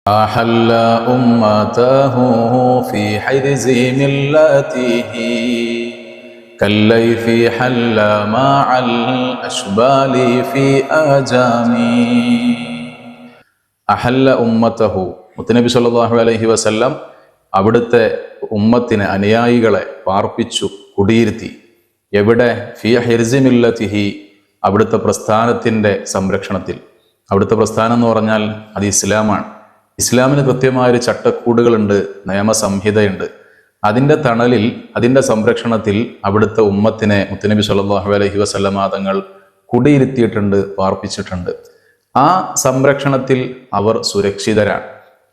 أحل أمته في حرز ملته كالليث حل مع الأشبال في آجامي. അഹല്ല ഉമ്മത്തഹു, മുത്തുനബി സല്ലല്ലാഹു അലൈഹി വസല്ലം അവിടുത്തെ ഉമ്മത്തിനെ, അനുയായികളെ പാർപ്പിച്ചു, കുടിയിരുത്തി. എവിടെ? ഫി ഹിർസി മില്ലത്തിഹി, അവിടുത്തെ പ്രസ്ഥാനത്തിൻ്റെ സംരക്ഷണത്തിൽ. അവിടുത്തെ പ്രസ്ഥാനം എന്ന് പറഞ്ഞാൽ അത് ഇസ്ലാമാണ്. ഇസ്ലാമിന് കൃത്യമായൊരു ചട്ടക്കൂടുകളുണ്ട്, നിയമസംഹിതയുണ്ട്. അതിൻ്റെ തണലിൽ, അതിൻ്റെ സംരക്ഷണത്തിൽ അവിടുത്തെ ഉമ്മത്തിനെ മുത്തുനബി സല്ലല്ലാഹു അലൈഹി വസല്ലം തങ്ങൾ കുടിയിരുത്തിയിട്ടുണ്ട്, പാർപ്പിച്ചിട്ടുണ്ട്. ആ സംരക്ഷണത്തിൽ അവർ സുരക്ഷിതരാണ്.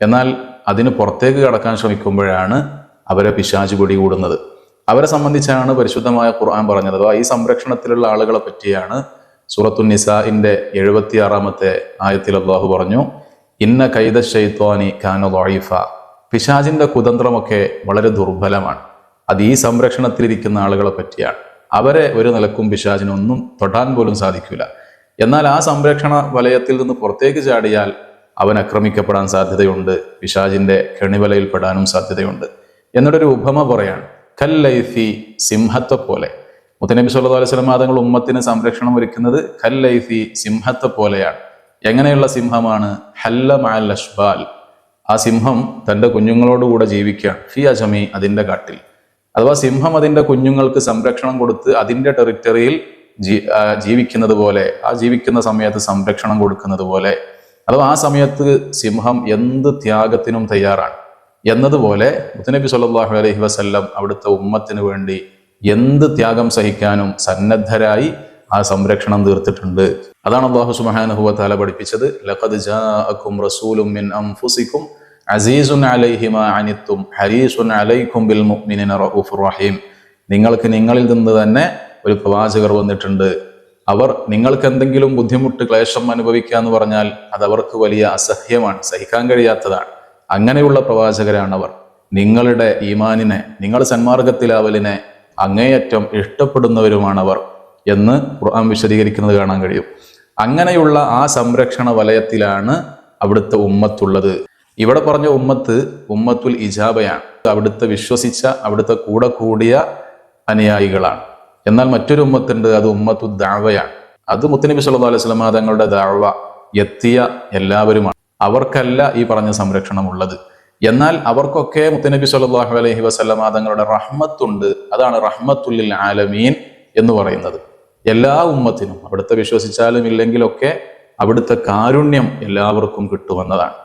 എന്നാൽ അതിന് പുറത്തേക്ക് കടക്കാൻ ശ്രമിക്കുമ്പോഴാണ് അവരെ പിശാച് പിടികൂടുന്നത്. അവരെ സംബന്ധിച്ചാണ് പരിശുദ്ധമായ ഖുർആൻ പറഞ്ഞത്. അഥവാ ഈ സംരക്ഷണത്തിലുള്ള ആളുകളെ പറ്റിയാണ് സൂറത്തുൻ നിസാഇന്റെ 76-ാമത്തെ ആയത്തിൽ അല്ലാഹു പറഞ്ഞു, ഇന്ന കൈദ ശൈത്വാനി കാന ദഈഫ, പിശാചിന്റെ കുതന്ത്രമൊക്കെ വളരെ ദുർബലമാണ്. അത് ഈ സംരക്ഷണത്തിലിരിക്കുന്ന ആളുകളെ പറ്റിയാണ്. അവരെ ഒരു നിലക്കും പിശാചിനൊന്നും തൊടാൻ പോലും സാധിക്കില്ല. എന്നാൽ ആ സംരക്ഷണ വലയത്തിൽ നിന്ന് പുറത്തേക്ക് ചാടിയാൽ അവൻ ആക്രമിക്കപ്പെടാൻ സാധ്യതയുണ്ട്, പിശാചിന്റെ കെണിവലയിൽപ്പെടാനും സാധ്യതയുണ്ട്. എന്നിട്ടൊരു ഉപമ പറയാണ്, കല്ലൈഫി, സിംഹത്തെ പോലെ. മുത്തനബി സല്ലല്ലാഹു അലൈഹി വസല്ലം തങ്ങൾ ഉമ്മത്തിന് സംരക്ഷണം ഒരുക്കുന്നത് കല്ലൈഫി, സിംഹത്തെ പോലെയാണ്. എങ്ങനെയുള്ള സിംഹമാണ്? ഹല്ല മഅൽ അഷ്ബാൽ, ആ സിംഹം തൻ്റെ കുഞ്ഞുങ്ങളോടുകൂടെ ജീവിക്കുകയാണ്. ഫി അജമി, അതിൻ്റെ കാട്ടിൽ. അഥവാ സിംഹം അതിൻ്റെ കുഞ്ഞുങ്ങൾക്ക് സംരക്ഷണം കൊടുത്ത് അതിൻ്റെ ടെറിറ്ററിയിൽ ജീവിക്കുന്നത് പോലെ, ആ ജീവിക്കുന്ന സമയത്ത് സംരക്ഷണം കൊടുക്കുന്നത് പോലെ, അഥവാ ആ സമയത്ത് സിംഹം എന്ത് ത്യാഗത്തിനും തയ്യാറാണ് എന്നതുപോലെ മുത്തുനബി സല്ലല്ലാഹു അലൈഹി വസല്ലം അവിടുത്തെ ഉമ്മത്തിന് വേണ്ടി എന്ത് ത്യാഗം സഹിക്കാനും സന്നദ്ധരായി ആ സംരക്ഷണം തീർത്തിട്ടുണ്ട്. അതാണ് അല്ലാഹു സുബ്ഹാനഹു വ തആല പഠിപ്പിച്ചത്, ലഖദ് ജാഅകും റസൂലും മിൻ അൻഫുസികും അസീസുൻ അലൈഹി മാ അനിത്തും ഹരീസുൻ അലൈക്കും ബിൽ മുഅ്മിനീന റഊഫുർ റഹീം. നിങ്ങൾക്ക് നിങ്ങളിൽ നിന്ന് തന്നെ ഒരു പ്രവാചകർ വന്നിട്ടുണ്ട്. അവർ നിങ്ങൾക്ക് എന്തെങ്കിലും ബുദ്ധിമുട്ട്, ക്ലേശം അനുഭവിക്കുക എന്ന് പറഞ്ഞാൽ അത് അവർക്ക് വലിയ അസഹ്യമാണ്, സഹിക്കാൻ കഴിയാത്തതാണ്. അങ്ങനെയുള്ള പ്രവാചകരാണവർ. നിങ്ങളുടെ ഈമാനിനെ, നിങ്ങളുടെ സന്മാർഗത്തിലാവലിനെ അങ്ങേയറ്റം ഇഷ്ടപ്പെടുന്നവരുമാണവർ എന്ന് ഖുർആൻ വിശദീകരിക്കുന്നത് കാണാൻ കഴിയും. അങ്ങനെയുള്ള ആ സംരക്ഷണ വലയത്തിലാണ് അവിടുത്തെ ഉമ്മത്തുള്ളത്. ഇവിടെ പറഞ്ഞ ഉമ്മത്ത് ഉമ്മത്തുൽ ഇജാബയാണ്. അവിടുത്തെ വിശ്വസിച്ച, അവിടുത്തെ കൂടെ കൂടിയ അനുയായികളാണ്. എന്നാൽ മറ്റൊരു ഉമ്മത്തുണ്ട്, അത് ഉമ്മത്തു ദഅവയാണ്. അത് മുത്തുനബി സല്ലല്ലാഹു അലൈഹി വസല്ലം തങ്ങളുടെ ദഅവ എത്തിയ എല്ലാവരുമാണ്. അവർക്കല്ല ഈ പറഞ്ഞ സംരക്ഷണം ഉള്ളത്. എന്നാൽ അവർക്കൊക്കെ മുത്തുനബി സല്ലല്ലാഹു അലൈഹി വസല്ലം തങ്ങളുടെ റഹ്മത്തുണ്ട്. അതാണ് റഹ്മത്തുൽ ലിൽ ആലമീൻ എന്ന് പറയുന്നത്. എല്ലാ ഉമ്മത്തിനും, അവിടുത്തെ വിശ്വസിച്ചാലും ഇല്ലെങ്കിലൊക്കെ അവിടുത്തെ കാരുണ്യം എല്ലാവർക്കും കിട്ടുമെന്നതാണ്.